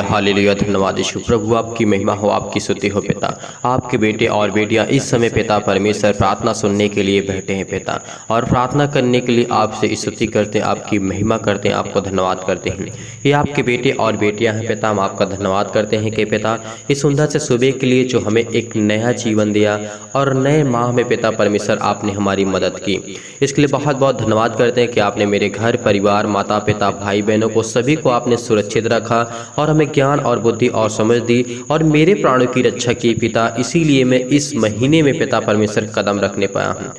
Hallelujah. धन्यवाद यीशु। प्रभु आपकी महिमा हो, आपकी स्तुति हो पिता। आपके बेटे और बेटियां इस समय पिता परमेश्वर प्रार्थना सुनने के लिए बैठे हैं पिता, और प्रार्थना करने के लिए आपसे स्तुति करते हैं, आपकी महिमा करते हैं, आपको धन्यवाद करते हैं। ये आपके बेटे और बेटियां हैं पिता, हम आपका धन्यवाद करते हैं कि पिता इस सुंदर से सुबह के लिए जो हमें एक नया जीवन दिया और नए माह में पिता परमेश्वर आपने हमारी मदद की, इसके लिए बहुत बहुत धन्यवाद करते हैं कि आपने मेरे घर परिवार, माता पिता, भाई बहनों को सभी को आपने सुरक्षित रखा और हमें ज्ञान और बुद्धि और समझ दी और मेरे प्राणों की रक्षा की पिता। इसीलिए मैं इस महीने में पिता परमेश्वर कदम रखने पाया हूँ।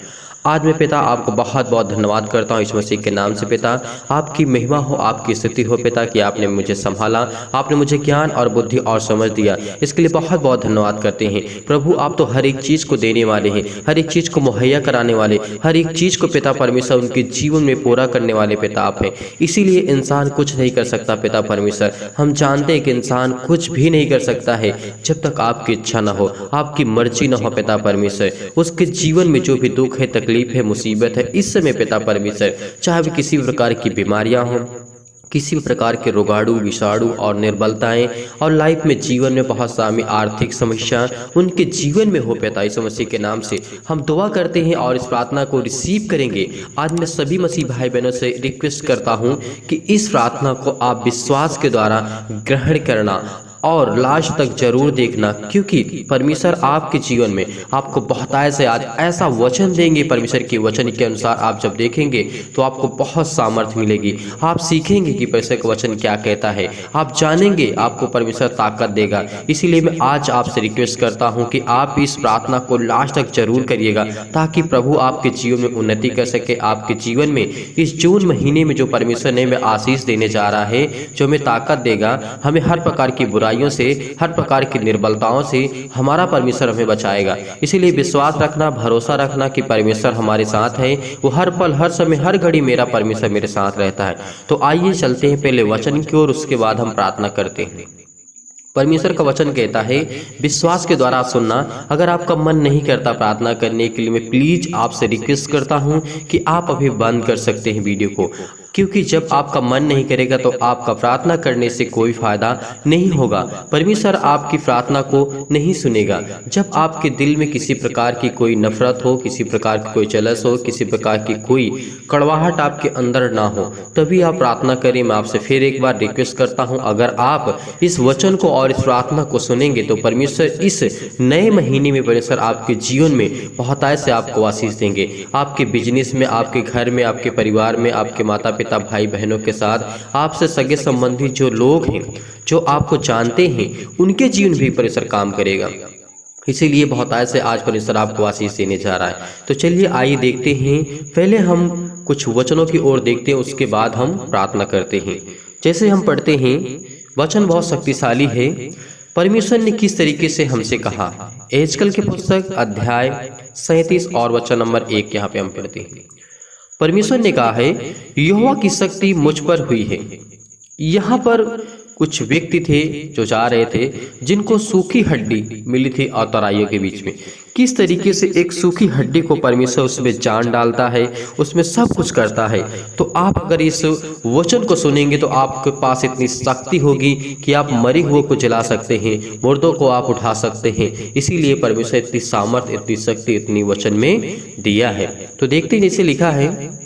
आज मैं पिता आपको बहुत बहुत धन्यवाद करता हूँ इस मसीह के नाम से पिता। आपकी महिमा हो, आपकी स्तुति हो पिता कि आपने मुझे संभाला, आपने मुझे ज्ञान और बुद्धि और समझ दिया, इसके लिए बहुत बहुत धन्यवाद करते हैं। प्रभु आप तो हर एक चीज़ को देने वाले हैं, हर एक चीज़ को मुहैया कराने वाले, हर एक चीज़ को पिता परमेश्वर उनके जीवन में पूरा करने वाले पिता आप हैं। इसीलिए इंसान कुछ नहीं कर सकता पिता परमेश्वर। हम जानते हैं कि इंसान कुछ भी नहीं कर सकता है जब तक आपकी इच्छा न हो, आपकी मर्जी न हो पिता परमेश्वर। उसके जीवन में जो भी दुख है, तकलीफ है, मुसीबत है, इस समय पिता परमेश्वर, चाहे भी किसी प्रकार की बीमारियां हों, किसी भी प्रकार के रोगाणु, विषाणु और निर्बलताएं, और लाइफ में जीवन में बहुत सारी आर्थिक समस्या उनके जीवन में हो पिता, यीशु मसीह के नाम से हम दुआ करते हैं और इस प्रार्थना को रिसीव करेंगे। आज मैं सभी मसीह भाई बहनों से रिक्वेस्ट करता हूं कि इस प्रार्थना को आप विश्वास के द्वारा ग्रहण करना और लास्ट तक जरूर देखना, क्योंकि परमेश्वर आपके जीवन में आपको बहुत से आज ऐसा वचन देंगे। परमेश्वर के वचन के अनुसार आप जब देखेंगे तो आपको बहुत सामर्थ्य मिलेगी। आप सीखेंगे कि परमेश्वर का वचन क्या कहता है, आप जानेंगे, आपको परमेश्वर ताकत देगा। इसीलिए मैं आज आपसे रिक्वेस्ट करता हूं कि आप इस प्रार्थना को लास्ट तक जरूर करिएगा, ताकि प्रभु आपके जीवन में उन्नति कर सके। आपके जीवन में इस जून महीने में जो परमेश्वर ने हमें आशीष देने जा रहा है, जो हमें ताकत देगा, हमें हर प्रकार की बुराइयों से, हर प्रकार की निर्बलताओं से हमारा परमेश्वर हमें बचाएगा। इसीलिए विश्वास रखना, भरोसा रखना कि परमेश्वर हमारे साथ है। वो हर पल, हर समय, हर घड़ी मेरा परमेश्वर मेरे साथ रहता है। तो आइए चलते हैं पहले वचन की ओर, उसके बाद हम प्रार्थना करते हैं। परमेश्वर का वचन कहता है, विश्वास के द्वारा सुनना। अगर आपका मन नहीं करता प्रार्थना करने के लिए, मैं प्लीज आपसे रिक्वेस्ट करता हूं कि आप अभी बंद कर सकते हैं वीडियो को, क्योंकि जब आपका मन नहीं करेगा तो आपका प्रार्थना करने से कोई फायदा नहीं होगा। परमेश्वर आपकी प्रार्थना को नहीं सुनेगा। जब आपके दिल में किसी प्रकार की कोई नफरत हो, किसी प्रकार की कोई जलस हो, किसी प्रकार की कोई कड़वाहट आपके अंदर ना हो, तभी आप प्रार्थना करें। मैं आपसे फिर एक बार रिक्वेस्ट करता हूं, अगर आप इस वचन को और इस प्रार्थना को सुनेंगे तो परमेश्वर इस नए महीने में परमेश्वर आपके जीवन में बहुत ऐसे आपको आशीष देंगे। आपके बिजनेस में, आपके घर में, आपके परिवार में, आपके माता पिता, भाई बहनों के साथ, आपसे सगे संबंधी जो लोग हैं, जो आपको जानते हैं, उनके जीवन भी परमेश्वर काम करेगा। इसीलिए बहुत ऐसे आज परमेश्वर आपको आशीष देने जा रहा है। तो चलिए आइए देखते हैं। पहले हम कुछ वचनों की ओर देखते हैं, उसके बाद हम प्रार्थना करते हैं। जैसे हम पढ़ते हैं, वचन बहुत शक्तिशाली है। परमेश्वर ने किस तरीके से हमसे कहा, एजकल की पुस्तक अध्याय 37 और वचन नंबर 1 यहाँ पे हम पढ़ते हैं। परमेश्वर ने कहा है, यहोवा की शक्ति मुझ पर हुई है। यहाँ पर कुछ व्यक्ति थे जो जा रहे थे, जिनको सूखी हड्डी मिली थी और तराइयों के बीच में। किस तरीके से एक सूखी हड्डी को परमेश्वर उसमें जान डालता है, उसमें सब कुछ करता है। तो आप अगर इस वचन को सुनेंगे तो आपके पास इतनी शक्ति होगी कि आप मरे हुए को जला सकते हैं, मुर्दों को आप उठा सकते हैं। इसीलिए परमेश्वर इतनी सामर्थ, इतनी शक्ति, इतनी वचन में दिया है। तो देखते हैं, जैसे लिखा है,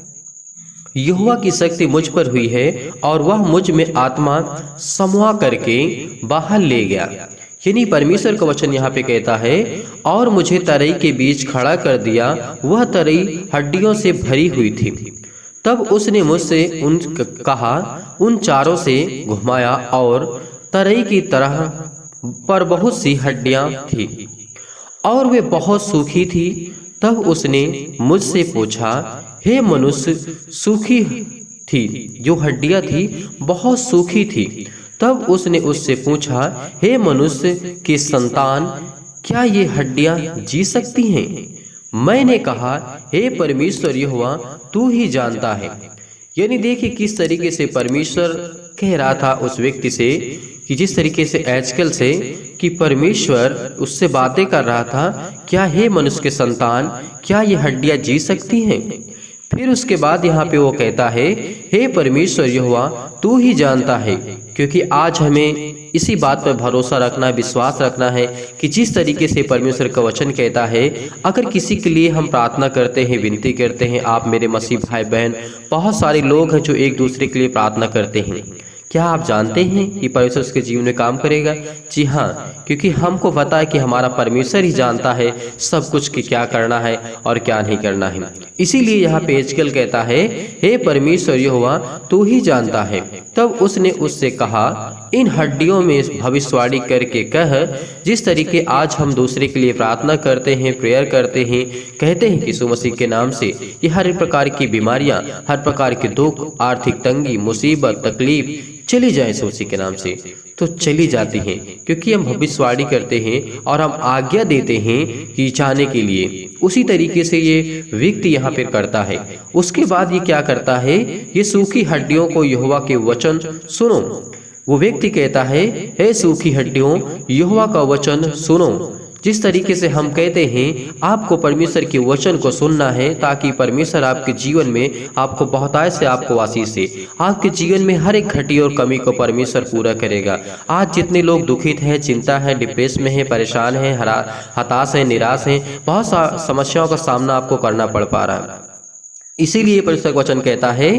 यहोवा की शक्ति मुझ पर हुई है और वह मुझ में आत्मा समूह करके बाहर ले गया। यानी परमेश्वर का वचन यहाँ पे कहता है, और मुझे तराई के बीच खड़ा कर दिया। वह तराई हड्डियों से भरी हुई थी। तब उसने मुझसे कहा, उन चारों से घुमाया और तराई की तरह पर बहुत सी हड्डियां थी और वे बहुत सूखी थी। तब उसने मुझसे पूछा, हे मनुष्य, सूखी थी जो हड्डियां थी, बहुत सूखी थी। तब उसने उससे पूछा, हे मनुष्य के संतान, क्या ये हड्डियां जी सकती हैं? मैंने कहा, हे परमेश्वर यहोवा, तू ही जानता है। यानी देखिए किस तरीके से परमेश्वर कह रहा था उस व्यक्ति से, कि जिस तरीके से आजकल से कि परमेश्वर उससे बातें कर रहा था, क्या हे मनुष्य के संतान, क्या ये हड्डियां जी सकती हैं? फिर उसके बाद यहाँ पे वो कहता है, हे परमेश्वर यहोवा, तू ही जानता है। क्योंकि आज हमें इसी बात पर भरोसा रखना है, विश्वास रखना है कि जिस तरीके से परमेश्वर का वचन कहता है, अगर किसी के लिए हम प्रार्थना करते हैं, विनती करते हैं, आप मेरे मसीह भाई बहन, बहुत सारे लोग हैं जो एक दूसरे के लिए प्रार्थना करते हैं, क्या आप जानते हैं कि परमेश्वर उसके जीवन में काम करेगा? जी हाँ, क्योंकि हमको पता है कि हमारा परमेश्वर ही जानता है सब कुछ कि क्या करना है और क्या नहीं करना है। इसीलिए यहाँ पे एजकेल कहता है, हे परमेश्वर यहोवा, तू ही जानता है। तब उसने उससे कहा, इन हड्डियों में भविष्यवाणी करके कह, जिस तरीके आज हम दूसरे के लिए प्रार्थना करते हैं, प्रेयर करते हैं, कहते हैं कि यीशु मसीह के नाम से ये हर प्रकार की बीमारियां, हर प्रकार के दुख, आर्थिक तंगी, मुसीबत, तकलीफ चली जाए यीशु मसीह के नाम से, तो चली जाती हैं, क्योंकि हम भविष्यवाणी करते हैं और हम आज्ञा देते हैं कि जाने के लिए। उसी तरीके से ये व्यक्ति यहाँ पर करता है। उसके बाद ये क्या करता है, ये सूखी हड्डियों को यहोवा के वचन सुनो। वो व्यक्ति कहता है, हे सूखी हड्डियों, यहोवा का वचन सुनो। जिस तरीके से हम कहते हैं आपको परमेश्वर के वचन को सुनना है, ताकि परमेश्वर आपके जीवन में आपको बहुतायत से आपको आशीष दे। आपके जीवन में हर एक घटी और कमी को परमेश्वर पूरा करेगा। आज जितने लोग दुखित हैं, चिंता है, डिप्रेस में है, परेशान हैं, हताश हैं, निराश हैं, बहुत समस्याओं का सामना आपको करना पड़ पा रहा है। इसीलिए परमेश्वर का वचन कहता है,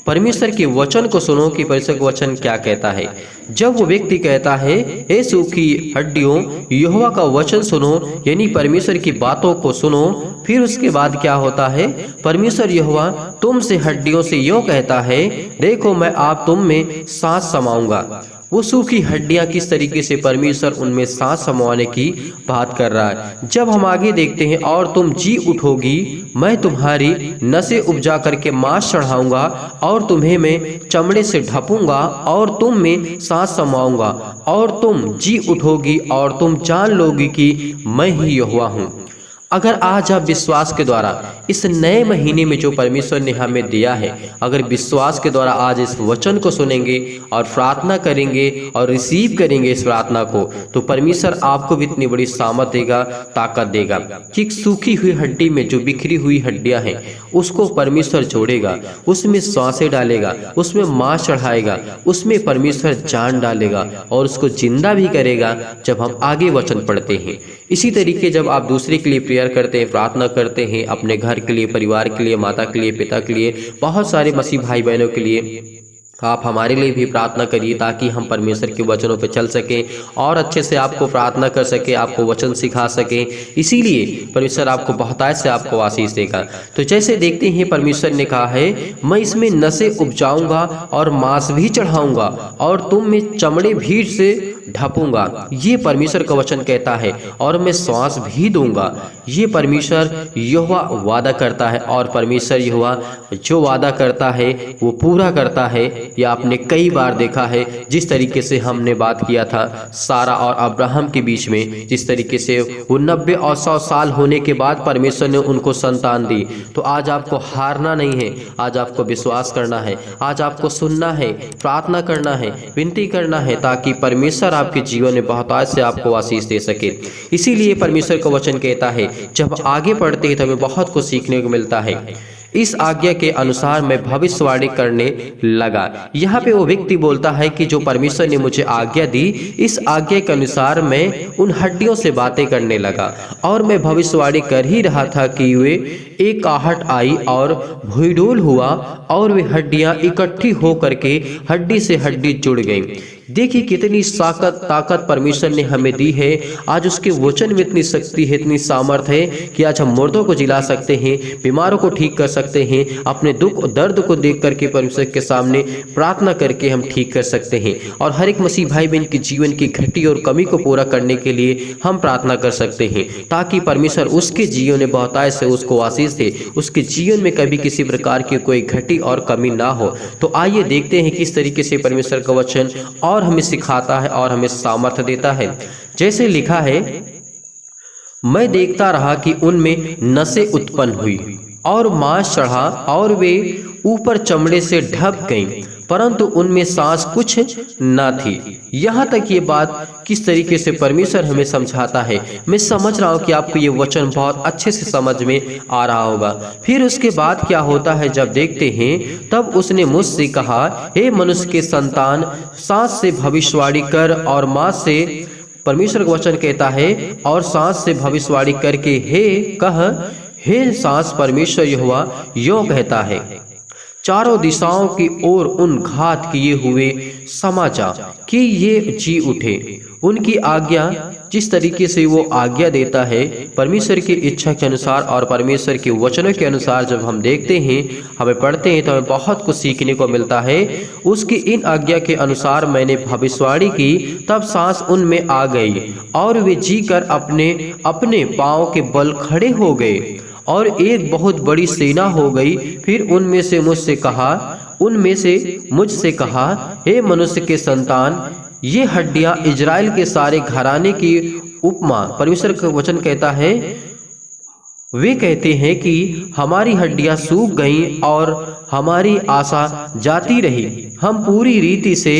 परमेश्वर के वचन को सुनो कि परमेश्वर का वचन क्या कहता है। जब वो व्यक्ति कहता है, हे सूखी हड्डियों, यहोवा का वचन सुनो, यानी परमेश्वर की बातों को सुनो, फिर उसके बाद क्या होता है, परमेश्वर यहोवा तुमसे हड्डियों से यूं कहता है, देखो मैं आप तुम में सांस समाऊंगा। वो सूखी हड्डियां किस तरीके से परमेश्वर उनमें सांस समाने की बात कर रहा है। जब हम आगे देखते हैं, और तुम जी उठोगी, मैं तुम्हारी नसें उपजा करके मांस चढ़ाऊंगा, और तुम्हें मैं चमड़े से ढपूंगा, और तुम में सांस समाऊंगा, और तुम जी उठोगी, और तुम जान लोगी कि मैं ही यहोवा हूँ। अगर आज आप विश्वास के द्वारा इस नए महीने में जो परमेश्वर ने हमें दिया है, अगर विश्वास के द्वारा आज इस वचन को सुनेंगे और प्रार्थना करेंगे और रिसीव करेंगे इस प्रार्थना को, तो परमेश्वर आपको भी इतनी बड़ी सामर्थ देगा, ताकत देगा कि एक सूखी हुई हड्डी में जो बिखरी हुई हड्डियां हैं, उसको परमेश्वर जोड़ेगा, उसमें सांसें डालेगा, उसमें मांस चढ़ाएगा, उसमें परमेश्वर जान डालेगा और उसको जिंदा भी करेगा जब हम आगे वचन पढ़ते हैं। इसी तरीके जब आप दूसरे के लिए प्रेयर करते हैं, प्रार्थना करते हैं, अपने घर के लिए, परिवार के लिए, माता के लिए, पिता के लिए, बहुत सारे मसीह भाई बहनों के लिए आप हमारे लिए भी प्रार्थना करिए, ताकि हम परमेश्वर के वचनों पर चल सकें और अच्छे से आपको प्रार्थना कर सके, आपको वचन सिखा सकें। इसीलिए परमेश्वर आपको बहुतायत से आपको आशीष देगा। तो जैसे देखते हैं, परमेश्वर ने कहा है, मैं इसमें नसें उपजाऊंगा और मांस भी चढ़ाऊंगा, और तुम में चमड़े भी से ढपूंगा। ये परमेश्वर का वचन कहता है, और मैं श्वास भी दूंगा। ये परमेश्वर यहोवा वादा करता है, और परमेश्वर यहोवा जो वादा करता है वो पूरा करता है। ये आपने कई बार देखा है, जिस तरीके से हमने बात किया था सारा और अब्राहम के बीच में, जिस तरीके से वो 90 और 100 साल होने के बाद परमेश्वर ने उनको संतान दी। तो आज आपको हारना नहीं है, आज आपको विश्वास करना है, आज आपको सुनना है, प्रार्थना करना है, विनती करना है, ताकि परमेश्वर आपके जीवन में बहुतायत से आपको आशीष दे सके। इसीलिए परमेश्वर का वचन कहता है, जब आगे पढ़ते हैं तो हमें बहुत कुछ सीखने को मिलता है। इस आज्ञा के अनुसार मैं भविष्यवाणी करने लगा। यहाँ पे वो व्यक्ति बोलता है कि जो परमेश्वर ने मुझे आज्ञा दी, इस आज्ञा के अनुसार मैं उन हड्डियों से बातें करने लगा, और मैं भविष्यवाणी कर ही रहा था कि वे एक आहट आई और भूडोल हुआ, और वे हड्डियां इकट्ठी हो करके हड्डी से हड्डी जुड़ गईं। देखिए कितनी ताकत परमेश्वर ने हमें दी है। आज उसके वचन में इतनी शक्ति है, इतनी सामर्थ है कि आज हम मुर्दों को जिला सकते हैं, बीमारों को ठीक कर सकते हैं, अपने दुख और दर्द को देख करके परमेश्वर के सामने प्रार्थना करके हम ठीक कर सकते हैं, और हर एक मसीह भाई बहन के जीवन की घटी और कमी को पूरा करने के लिए हम प्रार्थना कर सकते हैं, ताकि परमेश्वर उसके जीवन में बहुतायत से उसको आशीष दे, उसके जीवन में कभी किसी प्रकार की कोई घटी और कमी ना हो। तो आइए देखते हैं किस तरीके से परमेश्वर का वचन और हमें सिखाता है और हमें सामर्थ्य देता है। जैसे लिखा है, मैं देखता रहा कि उनमें नसें उत्पन्न हुई और मांस चढ़ा, और वे ऊपर चमड़े से ढक गईं, परंतु उनमें सांस कुछ न थी। यहाँ तक ये बात किस तरीके से परमेश्वर हमें समझाता है, मैं समझ रहा हूँ कि आपको ये वचन बहुत अच्छे से समझ में आ रहा होगा। फिर उसके बाद क्या होता है जब देखते हैं, तब उसने मुझसे कहा, हे मनुष्य के संतान, सांस से भविष्यवाणी कर और माँ से, परमेश्वर का वचन कहता है, और सांस से भविष्यवाणी करके हे सांस, परमेश्वर यहोवा यो कहता है, चारों दिशाओं की ओर उन घात किए हुए समाचा कि ये जी उठे। उनकी आज्ञा, जिस तरीके से वो आज्ञा देता है परमेश्वर की इच्छा के अनुसार और परमेश्वर के वचनों के अनुसार, जब हम देखते हैं, हमें पढ़ते हैं, तो हमें बहुत कुछ सीखने को मिलता है। उसकी इन आज्ञा के अनुसार मैंने भविष्यवाणी की, तब सांस उनमें आ गई और वे जीकर अपने अपने पांव के बल खड़े हो गए और एक बहुत बड़ी सेना हो गई। फिर उनमें से मुझसे कहा, हे मनुष्य के संतान, ये हड्डियां इजराइल के सारे घराने की उपमा, परमेश्वर का वचन कहता है, वे कहते हैं कि हमारी हड्डियां सूख गईं और हमारी आशा जाती रही, हम पूरी रीति से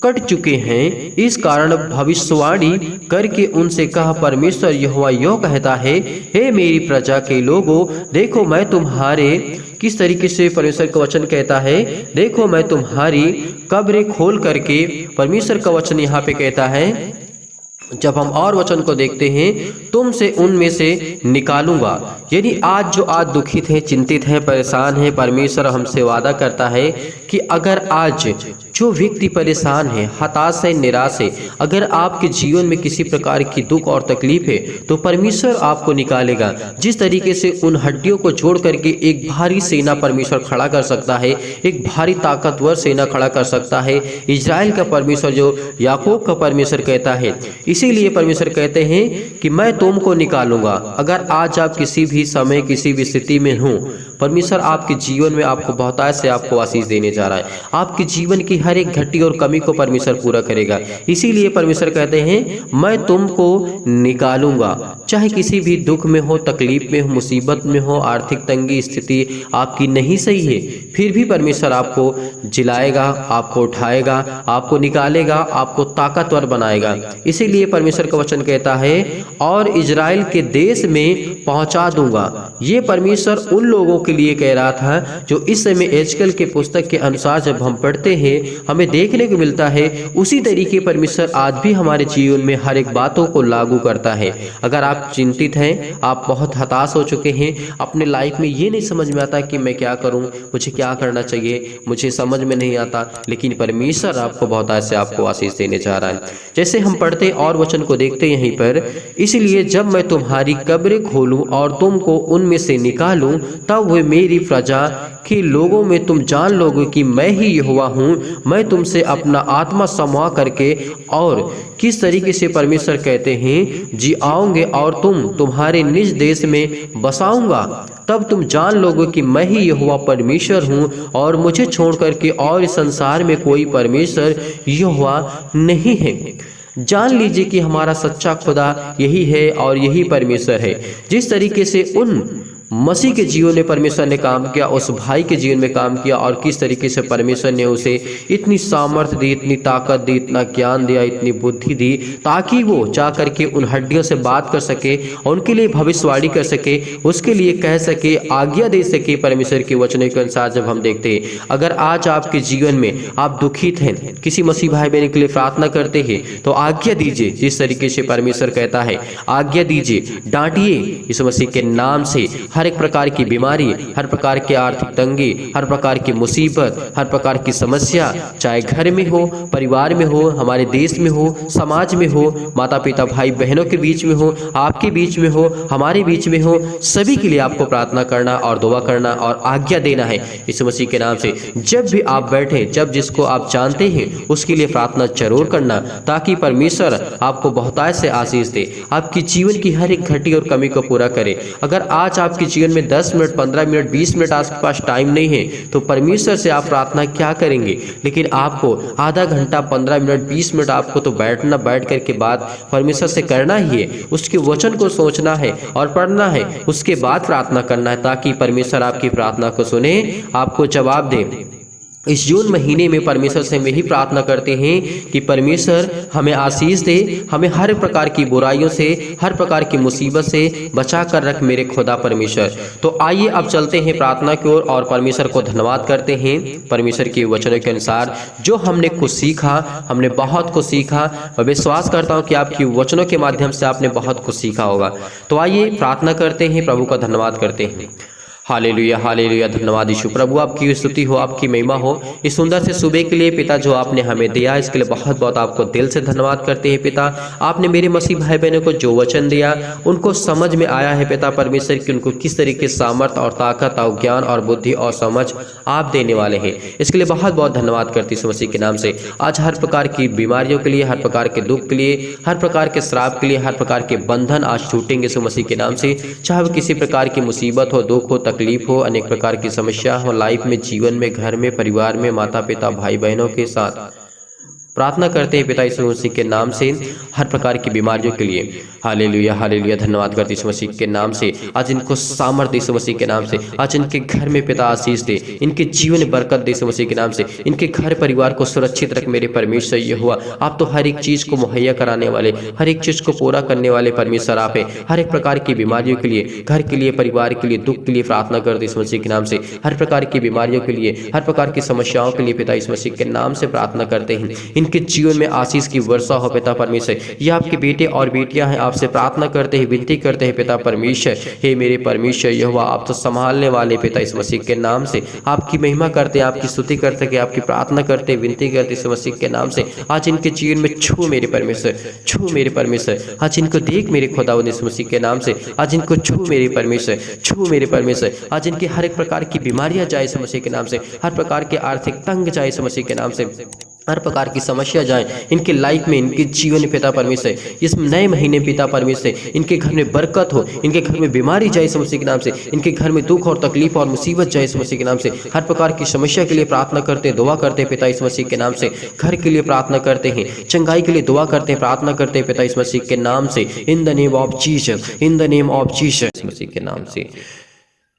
कट चुके हैं। इस कारण भविष्यवाणी करके उनसे कहा, परमेश्वर यहोवा यो कहता है, हे मेरी प्रजा के लोगों, देखो मैं तुम्हारे, किस तरीके से परमेश्वर का वचन कहता है, देखो मैं तुम्हारी कब्रें खोल करके, परमेश्वर का वचन यहाँ पे कहता है, जब हम और वचन को देखते हैं, तुमसे उनमें से निकालूंगा। यानी आज जो दुखित हैं, चिंतित हैं, परेशान हैं, परमेश्वर हमसे वादा करता है कि अगर आज जो व्यक्ति परेशान है, हताश है, निराश है, अगर आपके जीवन में किसी प्रकार की दुख और तकलीफ है, तो परमेश्वर आपको निकालेगा। जिस तरीके से उन हड्डियों को जोड़ करके एक भारी सेना परमेश्वर खड़ा कर सकता है, एक भारी ताकतवर सेना खड़ा कर सकता है, इजराइल का परमेश्वर, जो याकूब का परमेश्वर कहता है। इसीलिए परमेश्वर कहते हैं कि मैं तुमको निकालूंगा। अगर आज आप किसी भी समय, किसी भी स्थिति में हो, परमेश्वर आपके जीवन में आपको बहुतायत से आपको आशीष देने जा रहा है। आपके जीवन की हर एक घटी और कमी को परमेश्वर पूरा करेगा। इसीलिए परमेश्वर कहते हैं, मैं तुमको निकालूंगा। चाहे किसी भी दुख में हो, तकलीफ में हो, मुसीबत में हो, आर्थिक तंगी स्थिति आपकी नहीं सही है, फिर भी परमेश्वर आपको जिलाएगा, आपको उठाएगा, आपको निकालेगा, आपको ताकतवर बनाएगा। इसीलिए परमेश्वर का वचन कहता है, और इजराइल के देश में पहुंचा दूंगा। ये परमेश्वर उन लोगों के लिए कह रहा था जो इस समय एजकल के पुस्तक के अनुसार जब हम पढ़ते हैं, हमें देखने को मिलता है, उसी तरीके परमेश्वर आज भी हमारे जीवन में हर एक बातों को लागू करता है। अगर आप चिंतित हैं, आप बहुत हताश हो चुके हैं, अपने लाइफ में ये नहीं समझ में आता कि मैं क्या करूं, मुझे क्या करना चाहिए, मुझे समझ में नहीं आता, लेकिन परमेश्वर आपको बहुत ऐसे आपको आशीष देने जा रहा है। जैसे हम पढ़ते और वचन को देखते यहीं पर, इसलिए जब मैं तुम्हारी कब्रें खोलूं और तुमको उनमें से निकालूं, तब वे मेरी प्रजा के लोगों में तुम जान लोगे कि मैं ही यहोवा हूँ। मैं तुमसे अपना आत्मा समवा करके, और किस तरीके से परमेश्वर कहते हैं, जी आऊंगे और तुम्हारे निज देश में बसाऊंगा। तब तुम जान लोगे कि मैं ही यहोवा परमेश्वर हूँ, और मुझे छोड़ करके और इस संसार में कोई परमेश्वर यहोवा नहीं है। जान लीजिए कि हमारा सच्चा खुदा यही है और यही परमेश्वर है। जिस तरीके से उन मसीह के जीवन में परमेश्वर ने काम किया, उस भाई के जीवन में काम किया, और किस तरीके से परमेश्वर ने उसे इतनी सामर्थ्य दी, इतनी ताकत दी, इतना ज्ञान दिया, इतनी बुद्धि दी, ताकि वो जा करके उन हड्डियों से बात कर सके, उनके लिए भविष्यवाणी कर सके, उसके लिए कह सके, आज्ञा दे सके परमेश्वर के वचनों के अनुसार। जब हम देखते हैं, अगर आज आपके जीवन में आप दुखित हैं, किसी मसीह भाई बहन के लिए प्रार्थना करते हैं, तो आज्ञा दीजिए। जिस तरीके से परमेश्वर कहता है, आज्ञा दीजिए, डांटिए इस मसीह के नाम से। हर एक प्रकार की बीमारी, हर प्रकार की आर्थिक तंगी, हर प्रकार की मुसीबत, हर प्रकार की समस्या, चाहे घर में हो, परिवार में हो, हमारे देश में हो, समाज में हो, माता पिता भाई बहनों के बीच में हो, आपके बीच में हो, हमारे बीच में हो, सभी के लिए आपको प्रार्थना करना और दुआ करना और आज्ञा देना है इस मसीह के नाम से। जब भी आप बैठे, जब जिसको आप जानते हैं उसके लिए प्रार्थना जरूर करना, ताकि परमेश्वर आपको बहुतायत से आशीष दे, आपकी जीवन की हर एक घटी और कमी को पूरा करे। अगर आज आपके आपके जीवन में 10 मिनट, 15 मिनट, 20 मिनट आपके पास टाइम नहीं है तो परमेश्वर से आप प्रार्थना क्या करेंगे। लेकिन आपको आधा घंटा, 15 मिनट, 20 मिनट आपको तो बैठ कर के बाद परमेश्वर से करना ही है, उसके वचन को सोचना है और पढ़ना है, उसके बाद प्रार्थना करना है, ताकि परमेश्वर आपकी प्रार्थना को सुने, आपको जवाब दे। इस जून महीने में परमेश्वर से हम यही प्रार्थना करते हैं कि परमेश्वर हमें आशीष दे, हमें हर प्रकार की बुराइयों से, हर प्रकार की मुसीबत से बचा कर रख मेरे खुदा परमेश्वर। तो आइए अब चलते हैं प्रार्थना की ओर और परमेश्वर को धन्यवाद करते हैं। परमेश्वर के वचनों के अनुसार जो हमने कुछ सीखा, हमने बहुत कुछ सीखा। मैं विश्वास करता हूँ कि आपकी वचनों के माध्यम से आपने बहुत कुछ सीखा होगा। तो आइए प्रार्थना करते हैं, प्रभु का धन्यवाद करते हैं। Hallelujah, hallelujah. धन्यवाद यीशु। प्रभु आपकी स्तुति हो, आपकी महिमा हो इस सुंदर से सुबह के लिए पिता, जो आपने हमें दिया, इसके लिए बहुत बहुत आपको दिल से धन्यवाद करते हैं पिता। आपने मेरे मसीह भाई बहनों को जो वचन दिया, उनको समझ में आया है पिता परमेश्वर कि उनको किस तरीके सामर्थ और ताकत और ज्ञान और बुद्धि और समझ आप देने वाले हैं। इसके लिए बहुत बहुत धन्यवाद करती हूँ मसीह के नाम से। आज हर प्रकार की बीमारियों के लिए, हर प्रकार के दुख के लिए, हर प्रकार के श्राप के लिए, हर प्रकार के बंधन आज छूटेंगे इस मसीह के नाम से। चाहे वो किसी प्रकार की मुसीबत हो, दुख हो, तकलीफ हो, अनेक प्रकार की समस्या हो लाइफ में, जीवन में, घर में, परिवार में, माता पिता, भाई बहनों के साथ प्रार्थना करते हैं पिता यीशु मसीह के नाम से, हर प्रकार की बीमारियों के लिए। Hallelujah, hallelujah. धन्यवाद करते यीशु मसीह के नाम से। आज इनको सामर्थ्य यीशु मसीह के नाम से, आज इनके घर में पिता आशीष दे, इनके जीवन में बरकत दे यीशु मसीह के नाम से। इनके घर परिवार को सुरक्षित रख मेरे परमेश्वर। ये हुआ आप तो हर एक चीज को मुहैया कराने वाले, हर एक चीज को पूरा करने वाले परमेश्वर आप है। हर एक प्रकार की बीमारियों के लिए, घर के लिए, परिवार के लिए, दुख के लिए प्रार्थना करते यीशु मसीह के नाम से। हर प्रकार की बीमारियों के लिए, हर प्रकार की समस्याओं के लिए पिता यीशु मसीह के नाम से प्रार्थना करते हैं। इनके जीवन में आशीष की वर्षा हो पिता परमेश्वर। ये आपके बेटे और बेटियां हैं, आपसे प्रार्थना करते हैं, विनती करते हैं पिता परमेश्वर। हे मेरे परमेश्वर यहोवा, आप तो संभालने वाले पिता इस मसीह के नाम से आपकी महिमा करते हैं, आपकी स्तुति करते हैं, आपकी प्रार्थना करते हैं, विनती करते इस मसीह के नाम से। आज इनके जीवन में छू मेरे परमेश्वर, छू मेरे परमेश्वर। आज इनको देख मेरे खुदावंद इस मसीह के नाम से। आज इनको छू मेरे परमेश्वर, छू मेरे परमेश्वर। आज इनकी हर एक प्रकार की बीमारियां जाए इस मसीह के नाम से, हर प्रकार के आर्थिक तंग जाए इस मसीह के नाम से, हर प्रकार की समस्या जाए इनके लाइफ में, इनके जीवन में पिता परमेश्वर। इस नए महीने पिता परमेश्वर इनके घर में बरकत हो, इनके घर में बीमारी जाए इस मसीह के नाम से, इनके घर में दुख और तकलीफ और मुसीबत जाए इस मसीह के नाम से। हर प्रकार की समस्या के लिए प्रार्थना करते हैं, दुआ करते हैं पिता इस मसीह के नाम से। घर के लिए प्रार्थना करते हैं, चंगाई के लिए दुआ करते हैं, प्रार्थना करते हैं पिता इस मसीह के नाम से। In the name of Jesus, in the name of Jesus, इस मसीह के नाम से।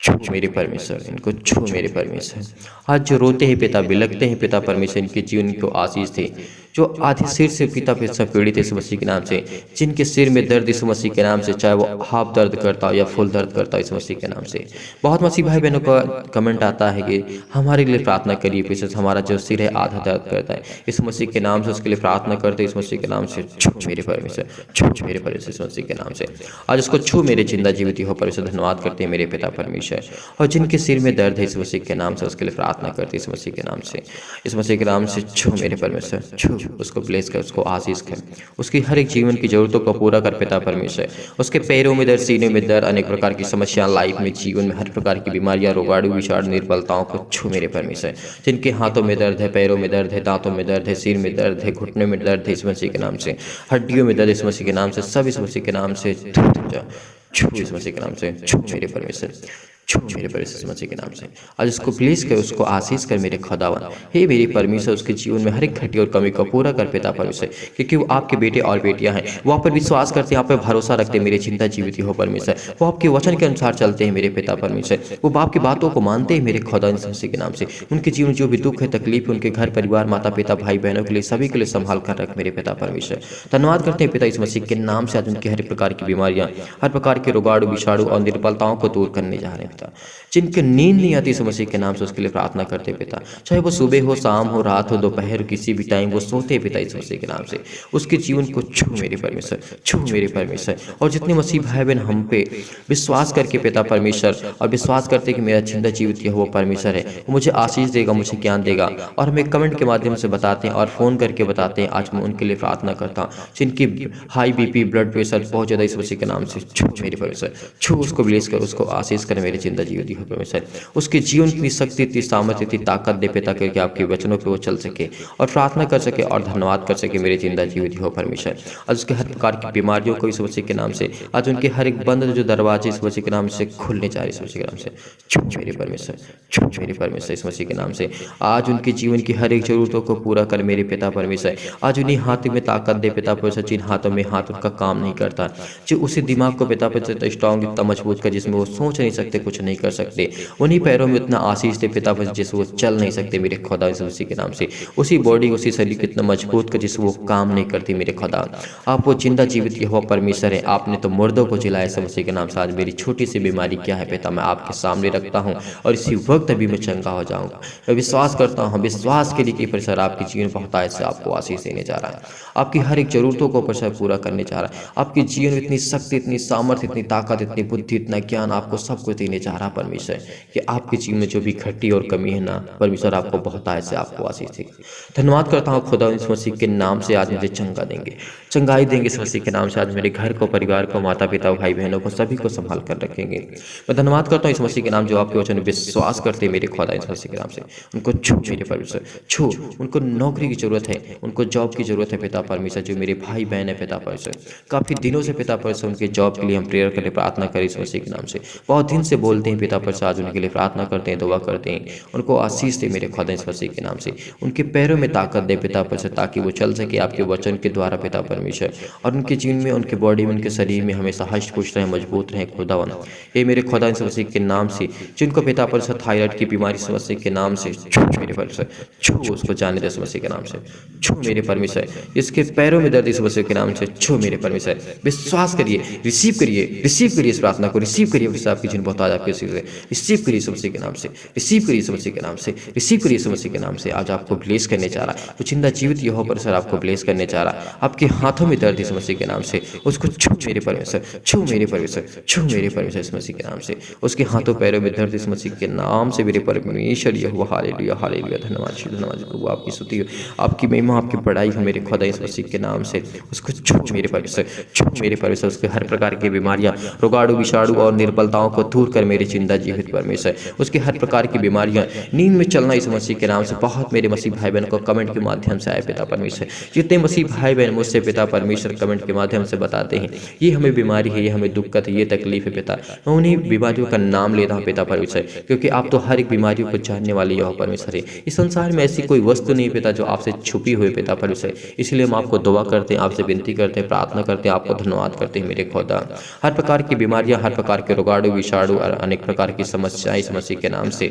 छू मेरे परमेश्वर, इनको छू मेरे परमेश्वर। आज जो रोते हैं पिता, बिलखते हैं पिता परमेश्वर, इनके जीवन को आशीष दे। जो आधे सिर से पिता परमेश्वर पीड़ित है यीशु मसीह के नाम से, जिनके सिर में दर्द यीशु मसीह के नाम से, चाहे वो हाफ दर्द करता हो या फुल दर्द करता हो यीशु मसीह के नाम से। बहुत मसीह भाई बहनों का कमेंट आता है कि हमारे लिए प्रार्थना करिए, पीछे हमारा जो सिर है आधा दर्द करता है, यीशु मसीह के नाम से उसके लिए प्रार्थना करते हैं। यीशु मसीह के नाम से छू मेरे परमेश्वर, छू मेरे परमेश्वर यीशु मसीह के नाम से। आज उसको छू मेरे जिंदा जीवित हो परमेश्वर। धन्यवाद करते हैं मेरे पिता परमेश्वर। और जिनके सिर में दर्द है यीशु मसीह के नाम से, उसके लिए प्रार्थना करते हैं यीशु मसीह के नाम से। यीशु मसीह के नाम से छू मेरे परमेश्वर, छू उसको ब्लेस कर, उसको आशीष कर, उसकी हर एक जीवन की जरूरतों को पूरा कर पिता परमेश्वर। उसके पैरों में दर्द, सीने में दर्द, अनेक प्रकार की समस्या लाइफ में, जीवन में, हर प्रकार की बीमारियां, रोगाणु, विषाणु, निर्बलताओं को छू मेरे परमेश्वर। जिनके हाथों में दर्द है, पैरों में दर्द है, दांतों में दर्द है, सिर में दर्द है, घुटने में दर्द है इस मसीह के नाम से, हड्डियों में दर्द इस मसीह के नाम से, सब इस मसीह के नाम से छू इस मसीह के नाम से। छू मेरे परमेश्वर, छू मेरे परमेश्वर मसीह के नाम से। आज उसको प्लीज कर, उसको आशीष कर मेरे खुदावन। हे मेरे परमेश्वर, उसके जीवन में हर एक घटी और कमी को पूरा कर पिता परमेश्वर, क्योंकि वो आपके बेटे और बेटियां हैं। वो आप पर विश्वास करते हैं, आप पर भरोसा रखते हैं, मेरे चिंता जीवित हो परमेश्वर। वो आपके वचन के अनुसार चलते हैं मेरे पिता परमेश्वर। वो बाप की बातों को मानते हैं मेरे खुदा मसीह के नाम से। उनके जीवन जो भी दुख है, तकलीफ है, उनके घर परिवार, माता पिता, भाई बहनों के लिए, सभी के लिए संभाल कर रख मेरे पिता परमेश्वर। धन्यवाद करते हैं पिता इस मसीह के नाम से। आज उनकी हर प्रकार की बीमारियां, हर प्रकार के रोगाणु, विषाणु और निर्बलताओं को दूर करने जा रहे हैं पिता। जिनके नींद नहीं आती मसीह के नाम से, उसके लिए प्रार्थना करते पिता। चाहे वो सुबह हो, शाम हो, रात हो, दोपहर, किसी भी टाइम वो सोते पिता इस मसीह के नाम से। उसके जीवन को छू मेरे परमेश्वर, छू मेरे परमेश्वर। और जितने मसीह भाई बहन हम पे विश्वास करके पिता परमेश्वर, और विश्वास करते कि मेरा जिंदा जीवित यह वो परमेश्वर है, वो मुझे आशीष देगा, मुझे ज्ञान देगा, और हमें कमेंट के माध्यम से बताते हैं और फ़ोन करके बताते हैं। आज मैं उनके लिए प्रार्थना करता हूँ जिनकी हाई BP, ब्लड प्रेशर बहुत ज़्यादा इस मसीह के नाम से छू मेरे परमेश्वर, छू उसको, ब्लेस कर, उसको आशीष कर मेरे जिंदा जीवित हो परमेश्वर। उसके जीवन की शक्ति, इतनी सामर्थ्य, इतनी ताकत दे पिता, करके आपके वचनों पे वो चल सके और प्रार्थना कर सके और धन्यवाद कर सके मेरे जिंदा जीवित हो परमेश्वर। आज उसके हर प्रकार की बीमारियों को इस मसीह के नाम से, आज उनके हर एक बंद जो दरवाजे इस मसीह के नाम से खुलने जा रहे इस मसीह के नाम से, छू मेरे परमेश्वर, छू मेरे परमेश्वर इस मसीह के नाम से। आज उनके जीवन की हर एक जरूरतों को पूरा कर मेरे पिता परमेश्वर। आज उन्हीं हाथों में ताकत दे पिता परमेश्वर, जिन हाथों में हाथ उनका काम नहीं करता, जो उसी दिमाग को पिता परमेश्वर स्ट्रांग, इतना मजबूत कर जिसमें वो सोच नहीं सकते, कुछ नहीं कर सकते। उन्हीं पैरों में इतना आशीष दे पिता परमेश्वर जिससे वो चल नहीं सकते मेरे खुदा इस मसीह के नाम से। उसी बॉडी, उसी शरीर को इतना मजबूत कर जिससे वो काम नहीं करती मेरे खुदा। आप वो जिंदा जीवित यहोवा परमेश्वर है। आपने तो मुर्दों को जिलाया इस मसीह के नाम से। आज मेरी छोटी सी बीमारी क्या है पिता, मैं आपके सामने रखता हूँ और इसी वक्त अभी मैं चंगा हो जाऊंगा। मैं विश्वास करता हूँ, विश्वास के लिए कि परमेश्वर आपके जीवन बहुतायत से आपको आशीष देने जा रहा है, आपकी हर एक जरूरतों को परमेश्वर पूरा करने जा रहा है। आपके जीवन में इतनी शक्ति, इतनी सामर्थ्य, इतनी ताकत, इतनी बुद्धि, इतना ज्ञान आपको सब कुछ देने जा रहा है परमेश्वर, कि आपके जीवन में जो भी घटी और कमी है ना परमेश्वर, आपको बहुतायत से आपको आशीष देगा। धन्यवाद करता हूँ खुदा, इस मसीह के नाम से आज मुझे चंगा देंगे, चंगाई देंगे इस मसीह के नाम से। आज मेरे घर को, परिवार को, माता पिता, भाई बहनों को, सभी को संभाल कर रखेंगे। मैं धन्यवाद करता हूँ इस मसीह के नाम, जो आपके वचन विश्वास करते हैं मेरे खुदा इस मसीह के नाम से। उनको छू मेरे परमेश्वर, छू। उनको नौकरी की जरूरत है, उनको जॉब की जरूरत है पिता परमेश्वर। जो मेरे भाई बहन है पिता परमेश्वर, काफी दिनों से पिता परमेश्वर उनके जॉब के लिए हम प्रेयर करें, प्रार्थना करें इस मसीह के नाम से। बहुत दिन से बोलते हैं पिता परमेश्वर, आज उनके लिए प्रार्थना करते हैं, दुआ करते हैं। उनको आशीष दे मेरे खुदा इस मसीह के नाम से। उनके पैरों में ताकत दे पिता परमेश्वर, ताकि वो चल सके आपके वचन के द्वारा पिता परमेश्वर। और उनके जीवन में, उनके बॉडी में, उनके शरीर में हमेशा हष्ट पुष्ट रहे, मजबूत रहे खुदावन। ये मेरे खुदा इस मसीह के नाम से। जिनको पिता परमेश्वर थायराइड की बीमारी इस मसीह के नाम से, छू मेरे परमेश्वर, छू उसको जाने दे इस मसीह के नाम से, छू मेरे परमेश्वर। इसके पैरों में दर्द इस मसीह के नाम से, छू मेरे परमेश्वर। विश्वास करिए, रिसीव करिए, रिसीव करिए इस प्रार्थना को, रिसीव करिए आपकी जिन बहुत आज आपके रिसीव करिए इस मसीह के नाम से, रिसीव करिए इस मसीह के नाम से, रिसीव करिए इस मसीह के नाम से। आज आपको ब्लेस करने जा रहा है, वो जिंदा जीवित यहोवा परमेश्वर आपको ब्लेस करने जा रहा है। आपके हाथों में दर्द इस मसीह के नाम से, उसको छू मेरे परमेश्वर, छू मेरे परमेश्वर, छू मेरे परमेश्वर इस मसीह के नाम से। उसके हाथों पैरों में दर्द इस मसीह के नाम से मेरे परमेश्वर यहोवा। हालेलुया, हालेलुया, धन्यवाद धन्यवाद प्रभु, आपकी स्तुति हो, आपकी महिमा, आपकी बड़ाई हो मेरे खुदा इस मसीह के नाम से। उसको छू मेरे परमेश्वर, छू मेरे परमेश्वर। उसके हर प्रकार की बीमारियां, रोगाणु, विषाणु और निर्बलताओं को दूर कर मेरे जिंदा जीवित परमेश्वर। उसकी हर प्रकार की बीमारियां, नींद में चलना इस मसीह के नाम से। बहुत मेरे मसीह भाई बहन को कमेंट के माध्यम से आए पिता परमेश्वर, जितने मसीह भाई बहन मुझसे पिता परमेश्वर कमेंट के माध्यम से बताते हैं ये हमें बीमारी है, ये हमें दिक्कत है, ये तकलीफ है पिता, मैं उन्हीं बीमारियों का नाम लेता हूँ पिता परमेश्वर, क्योंकि आप तो हर एक बीमारियों को जानने वाले यहोवा परमेश्वर है। इस संसार में ऐसी कोई वस्तु नहीं पिता जो आपसे छुपी हुई पिता परमेश्वर। इसलिए हम आपको दुआ करते हैं, आपसे विनती करते हैं, प्रार्थना करते हैं, आपको धन्यवाद करते हैं मेरे खुदा। हर प्रकार की बीमारियां, हर प्रकार के रोगाणु, विषाणु और अनेक प्रकार की समस्याएं इस मसीह के नाम से,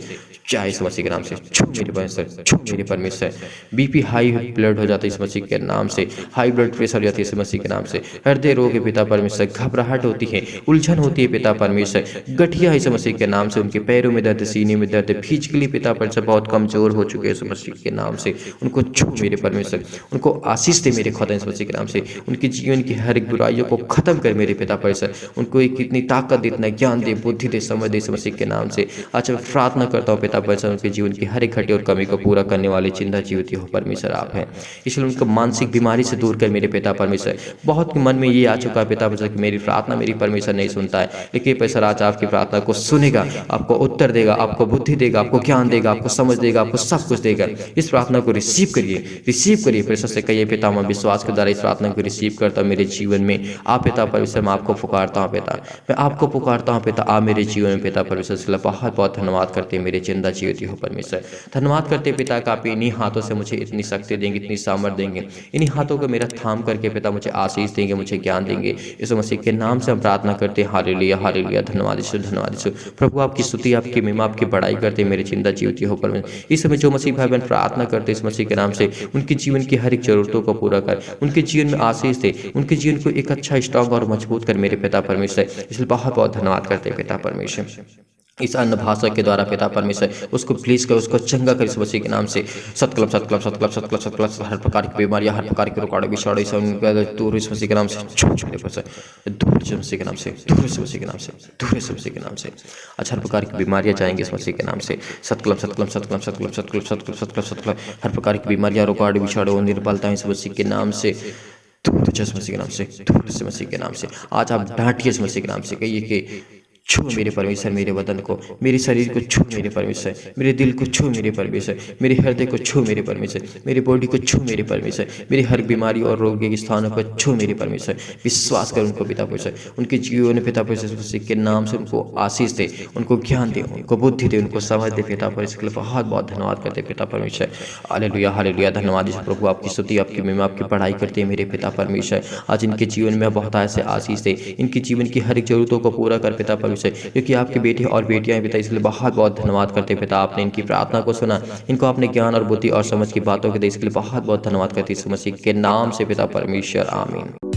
चाहे इस मसीह के नाम से, छू मेरे परमेश्वर, छू मेरे परमेश्वर। बीपी हाई ब्लड हो जाता है इस मसीह के नाम से, हाई ब्लड प्रेशर हो जाती है इस मसीह के नाम से, हृदय रोग है पिता परमेश्वर, घबराहट होती है, उलझन होती है पिता परमेश्वर, गठिया इस मसीह के नाम से, उनके पैरों में दर्द, सीने में दर्द, फिजिकली पिता परमेश्वर बहुत कमजोर हो चुके हैं इस मसीह के नाम से। उनको छू मेरे परमेश्वर, उनको आशीष दे मेरे खुदा इस मसीह के नाम से। उनके जीवन की हर एक बुराइयों को खत्म कर मेरे पिता परमेश्वर। उनको एक इतनी ताकत दे, इतना ज्ञान दे, बुद्धि दे, समझ दे इस मसीह के नाम से। आज मैं प्रार्थना करता हूँ पिता परमेश्वर, उनके जीवन की हर एक घटी और कमी को पूरा करने वाले जिंदा जीवित हो परमेश्वर आप हैं। इसलिए उनको मानसिक बीमारी से दूर कर मेरे पिता परमेश्वर। बहुत मन में ये आ चुका है पिता परमेश्वर कि मेरी प्रार्थना मेरी परमेश्वर नहीं सुनता है, लेकिन परमेश्वर आज आपकी प्रार्थना को सुनेगा, आपको उत्तर देगा, आपको बुद्धि देगा, आपको ज्ञान देगा, आपको समझ देगा, आपको सब कुछ देगा। इस प्रार्थना को रिसीव करिए, रिसीव करिए परमेश्वर से कहिए पिता मैं विश्वास के द्वारा इस प्रार्थना को रिसीव करता हूँ मेरे जीवन में। आप पिता परमेश्वर मैं आपको पुकारता हूँ पिता, मैं आपको पुकारता हूँ पिता, आप मेरे जीवन में पिता परमेश्वर से बहुत बहुत धन्यवाद करते हैं मेरे जिंदा जीवित हो परमेश्वर। धन्यवाद करते पिता का आप इन्हीं हाथों से मुझे इतनी शक्ति देंगे, इतनी सामर्थ्य देंगे, इन्हीं हाथों को मेरा थाम करके पिता मुझे आशीष देंगे, मुझे ज्ञान देंगे। इस मसीह के नाम से हम प्रार्थना करते हैं, हालेलुया, हालेलुया, धन्यवाद यीशु, धन्यवाद यीशु। प्रभु आपकी स्तुति, आपकी महिमा, आपकी बड़ाई करते हैं मेरे जिंदा जीवित हो परमेश्वर। इस समय जो मसीह भाई बहन प्रार्थना करते हैं इस मसीह के नाम से, उनके जीवन की हर एक जरूरतों को पूरा कर, उनके जीवन में आशीष दे, उनके जीवन को एक अच्छा स्ट्रॉन्ग और मजबूत कर मेरे पिता परमेश्वर। इसलिए बहुत बहुत धन्यवाद करते हैं पिता परमेश्वर। इस अन्न भाषा के द्वारा पिता परमेश्वर उसको प्लीज कर, उसको चंगा कर इस मसीह के नाम से। सतकलम सतकलम सतकलम सतकलम सतकलम, हर प्रकार की बीमारियां, हर प्रकार के रोगाणु विषाणु दूर इस मसीह के नाम से, मेरे पास दूर इस मसीह के नाम से, दूर इस मसीह के नाम से, दूर इस मसीह के नाम से। अच्छा, हर प्रकार की बीमारियां जाएंगी इस मसीह के नाम से। सतकलम सतकलम सतकलम सतकलम सतकलम सतकलम सतकलम सतकलम, हर प्रकार की बीमारियां, रोगाणु विषाणु निर्बलता इस मसीह के नाम से दूर यीशु मसीह के नाम से, दूर यीशु मसीह के नाम से। आज आप डांटिए यीशु मसीह के नाम से, कहिए कि छू मेरे परमेश्वर मेरे बदन को, मेरे शरीर को छू मेरे परमेश्वर, मेरे दिल को छू मेरे परमेश्वर, मेरे हृदय को छू मेरे परमेश्वर, मेरे बॉडी को छू मेरे परमेश्वर, मेरी हर बीमारी और रोग के स्थानों पर छू मेरे परमेश्वर। विश्वास कर उनको पिता परमेश्वर, उनके जीवन में पिता परमेश्वर मसीह के नाम से उनको आशीष दे, उनको ज्ञान दे, उनको बुद्धि दे, उनको समझ दे पिता परमेश्वर के लिए बहुत बहुत धन्यवाद करते पिता परमेश्वर। हालेलुया हालेलुया, धन्यवाद यीशु प्रभु, आपकी स्तुति आपकी महिमा आपकी पढ़ाई करते हैं मेरे पिता परमेश्वर। आज इनके जीवन में बहुत ऐसे आशीष दे, इनके जीवन की हर एक जरूरतों को पूरा कर पिता परमेश्वर, क्योंकि आपके बेटे और बेटियां पिता, इसलिए बहुत बहुत धन्यवाद करते पिता। आपने इनकी प्रार्थना को सुना, इनको आपने ज्ञान और बुद्धि और समझ की बातों के दे, इसके लिए बहुत बहुत धन्यवाद करते यीशु मसीह के नाम से पिता परमेश्वर, आमीन।